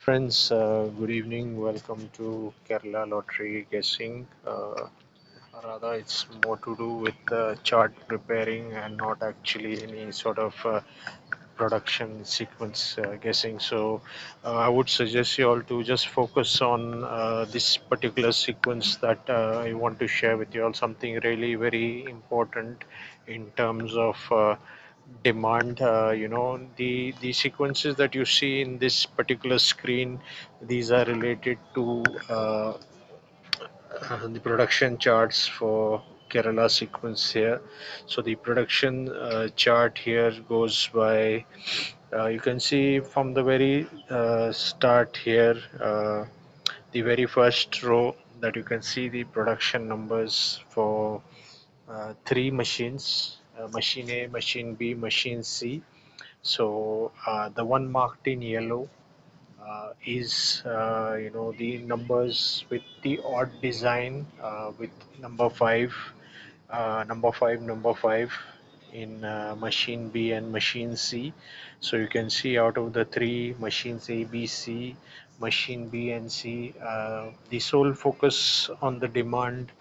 Friends, good evening. Welcome to Kerala Lottery Guessing. Rather, it's more to do with chart preparing and not actually any sort of production sequence guessing. So, I would suggest you all to just focus on this particular sequence that I want to share with you all. Something really very important in terms of demand. The sequences that you see in this particular screen, these are related to the production charts for Kerala sequence here. So the production chart here goes by, you can see from the very start here, the very first row that you can see the production numbers for three machines, machine A, machine B, machine C. So the one marked in yellow is the numbers with the odd design with number five, number five in machine B and machine C. So you can see out of the three machines A, B, C, machine B and C, the sole focus on the demand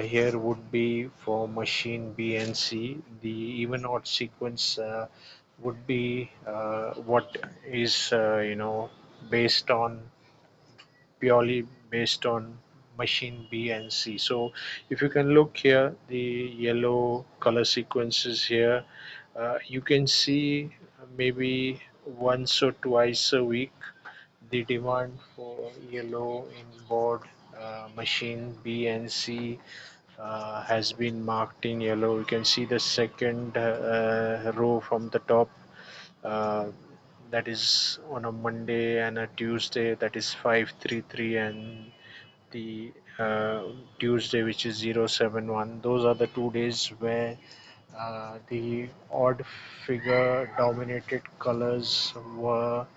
here would be for machine B and C. The even odd sequence would be what is based on purely based on machine B and C. So if you can look here, the yellow color sequences here, you can see maybe once or twice a week the demand for yellow in board machine B and C has been marked in yellow. You can see the second row from the top, uh, that is on a Monday and a Tuesday, that is 533, and the Tuesday, which is 071. Those are the 2 days where the odd figure dominated colors were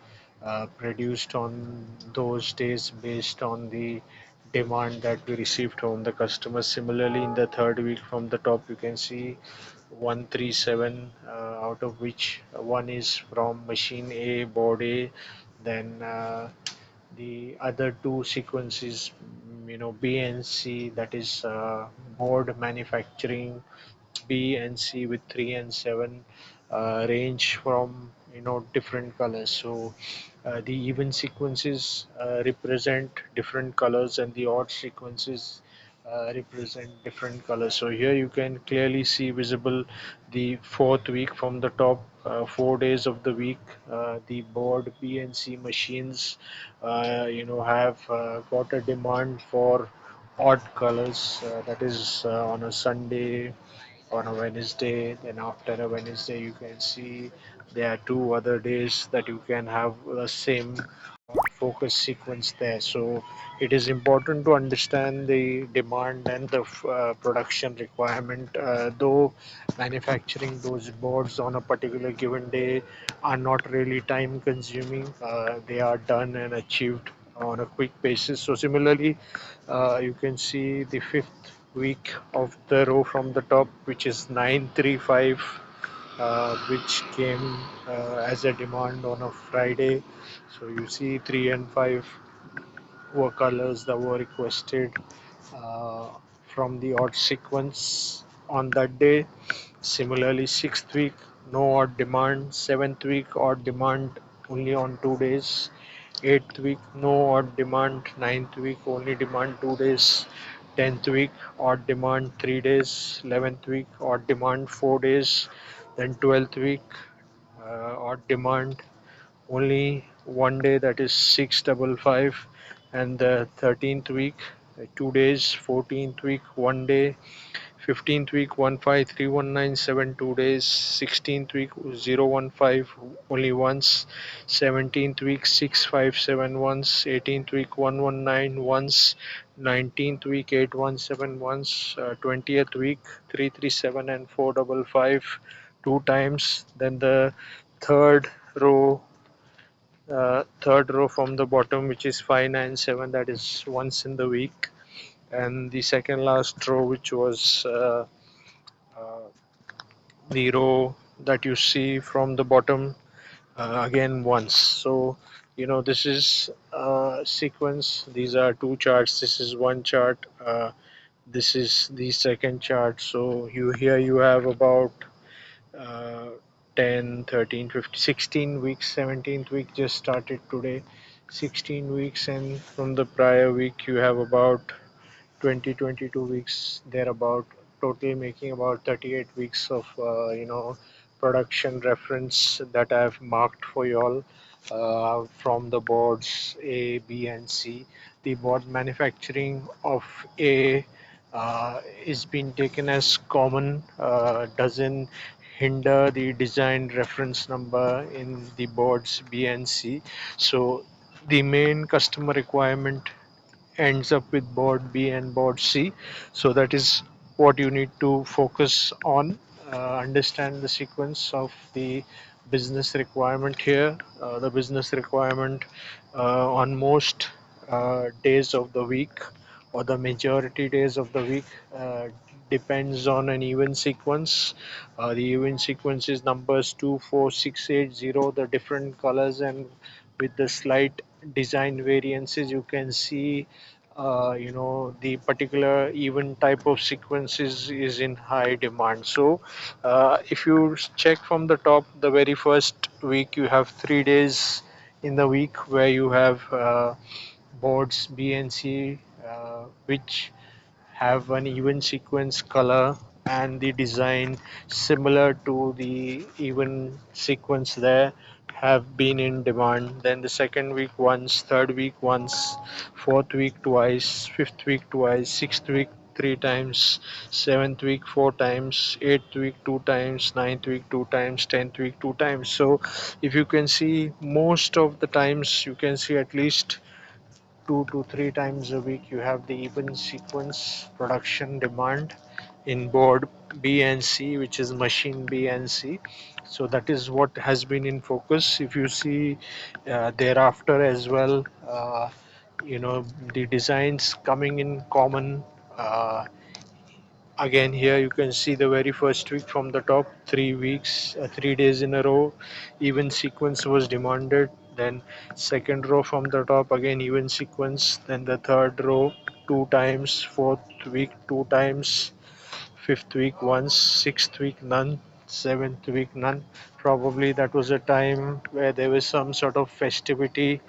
produced on those days based on the demand that we received from the customers. Similarly, in the third week from the top, you can see 137, out of which one is from machine A, board A, then the other two sequences, B and C, that is board manufacturing B and C with 3 and 7 range from different colors. So the even sequences represent different colors, and the odd sequences represent different colors. So here you can clearly see visible the fourth week from the top, 4 days of the week. The board B and C machines have got a demand for odd colors, that is on a Sunday, on a Wednesday. Then after a Wednesday, you can see there are two other days that you can have the same focus sequence there. So it is important to understand the demand and the production requirement. Though manufacturing those boards on a particular given day are not really time consuming, they are done and achieved on a quick basis. So similarly, you can see the fifth week of the row from the top, which is 935, which came as a demand on a Friday. So you see 3 and 5 were colors that were requested uh, from the odd sequence on that day. Similarly, sixth week, no odd demand. Seventh week, odd demand only on 2 days. Eighth week, no odd demand. Ninth week, only demand 2 days. 10th week, odd demand 3 days. 11th week, odd demand 4 days. Then 12th week, odd demand only one day, that is 655. And the 13th week, 2 days. 14th week, one day. 15th week 15319, 2 days. 16th week 015, only once. 17th week 657 once. 18th week 119 once. 19th week 817 once. 20th week 337 and 455 two times. Then the third row, from the bottom, which is 597, that is once in the week. And the second last row, which was uh, the row that you see from the bottom, again once. So This is sequence. These are two charts. This is one chart. This is the second chart. So you have about uh, 10, 13, 15, 16 weeks. 17th week just started today. 16 weeks, and from the prior week you have about 20, 22 weeks thereabout, total making about 38 weeks of production reference that I've marked for y'all from the boards A, B, and C. The board manufacturing of A is being taken as common, doesn't hinder the design reference number in the boards B and C. So the main customer requirement ends up with board B and board C. So that is what you need to focus on. Understand the sequence of the business requirement here. The business requirement on most days of the week, or the majority days of the week, depends on an event sequence. The event sequence is numbers 2, 4, 6, 8, 0, the different colors, and with the slight design variances you can see the particular event type of sequences is in high demand. So if you check from the top, the very first week you have 3 days in the week where you have boards B and C, which have an even sequence color and the design similar to the even sequence there, have been in demand. Then the second week once, third week once, fourth week twice, fifth week twice, sixth week three times, seventh week four times, eighth week two times, ninth week two times, 10th week two times. So if you can see, most of the times you can see at least 2 to 3 times a week you have the even sequence production demand in board B and C, which is machine B and C. So that is what has been in focus. If you see thereafter as well, the designs coming in common. Again, here you can see the very first week from the top, 3 weeks, 3 days in a row, even sequence was demanded. Then second row from the top, again even sequence. Then the third row, two times. Fourth week, two times. Fifth week once. Sixth week none. Seventh week none. Probably that was a time where there was some sort of festivity,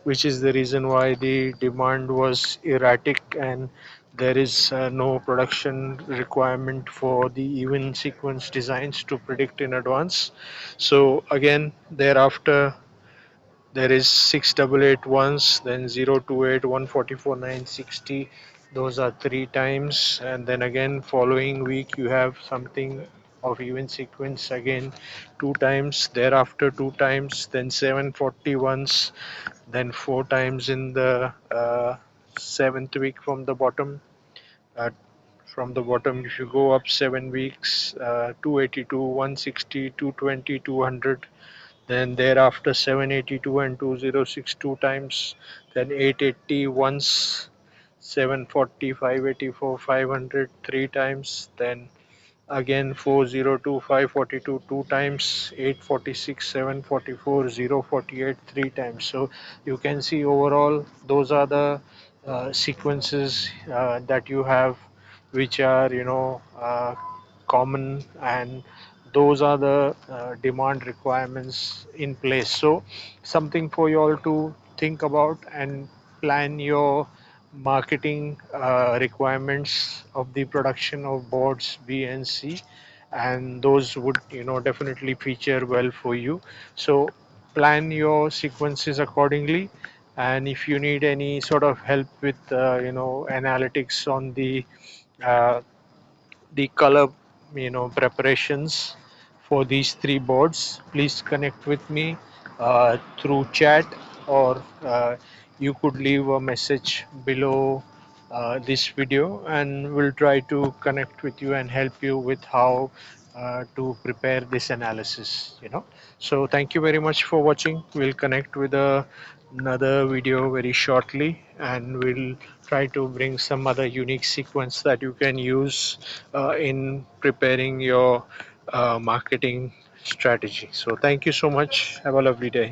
which is the reason why the demand was erratic, and there is no production requirement for the even sequence designs to predict in advance. So again, thereafter there is 688 once, then 028, 144, 960. Those are three times, and then again following week you have something of even sequence again two times, thereafter two times, then 740 once, then four times in the seventh week from the bottom. Uh, from the bottom, if you go up 7 weeks, 282, 160, 220, 200. Then thereafter 782 and 206 two times. Then 880 once, 740, 584, 500 three times. Then again 402, 542 two times, 846, 744, 048 three times. So you can see overall those are the sequences that you have, which are common, and those are the demand requirements in place. So something for you all to think about and plan your marketing requirements of the production of boards B and C, and those would definitely feature well for you. So plan your sequences accordingly, and if you need any sort of help with analytics on uh, the color preparations for these three boards, please connect with me through chat, or you could leave a message below this video, and we'll try to connect with you and help you with how to prepare this analysis. So thank you very much for watching. We'll connect with another video very shortly, and we'll try to bring some other unique sequence that you can use in preparing your marketing strategy. So thank you so much. Have a lovely day.